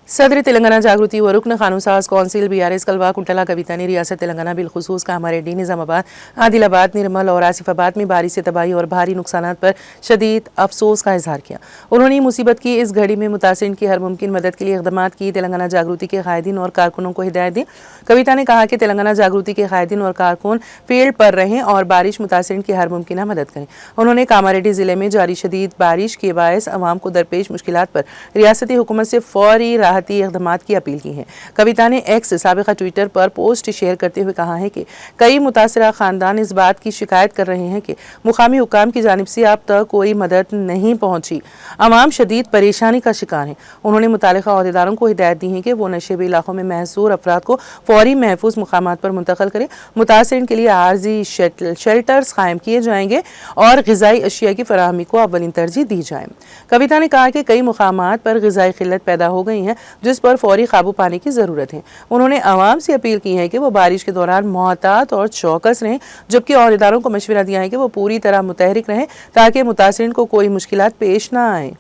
सदर तेलंगाना जागृति व रुकन कानूनसाज कौंसिल BRS कलवा कुंटला कविता ने रियासत तेलंगाना बिलखुसूस कामारेड्डी, निजामाबाद, आदिलाबाद, निर्मल और आसिफाबाद में बारिश से तबाही और भारी नुकसानात पर शदीद अफसोस का इजहार किया। उन्होंने मुसीबत की इस घड़ी में मुतासिरीन की हर मुमकिन मदद के लिए इक़दाम की तेलंगाना जागृति के कायदीन और कारकुनों को हिदायत दी। कविता ने कहा कि तेलंगाना जागृति के कायदीन और कारकुन फील्ड पर रहें और बारिश मुतासिरीन की हर मुमकिन मदद करें। उन्होंने कामारेड्डी जिले में जारी शदीद बारिश के बायस अवाम को दरपेश मुश्किलात पर रियासती हुकूमत से फौरी राहती इक़दामात की अपील की है। कविता ने एक्स साबिक़ा ट्विटर पर पोस्ट शेयर करते हुए कहा है कि कई मुतासरा खानदान इस बात की शिकायत कर रहे हैं कि मुकामी हुकाम की जानिब से अब तक कोई मदद नहीं पहुंची। अवाम शदीद परेशानी का शिकार है। उन्होंने मुतालिका अहदेदारों को हिदायत दी है कि वो नशेबी इलाकों में महसूर अफराद को फौरी महफूज मुकामात पर मुंतकिल करें। मुतासरीन के लिए आर्जी शेल्टर्स कायम किए जाएंगे और ग़िज़ाई अशिया की फराहमी को अव्वलीन तरजीह दी जाए। कविता ने कहा कि कई मुकामात पर ग़िज़ाई किल्लत पैदा हो गई है जिस पर फौरी काबू पाने की ज़रूरत है। उन्होंने आवाम से अपील की है कि वो बारिश के दौरान मोहतात और चौकस रहें, जबकि अहदेदारों को मशवरा दिया है कि वो पूरी तरह मुतहरिक रहें ताकि मुतासरीन को कोई मुश्किलात पेश ना आए।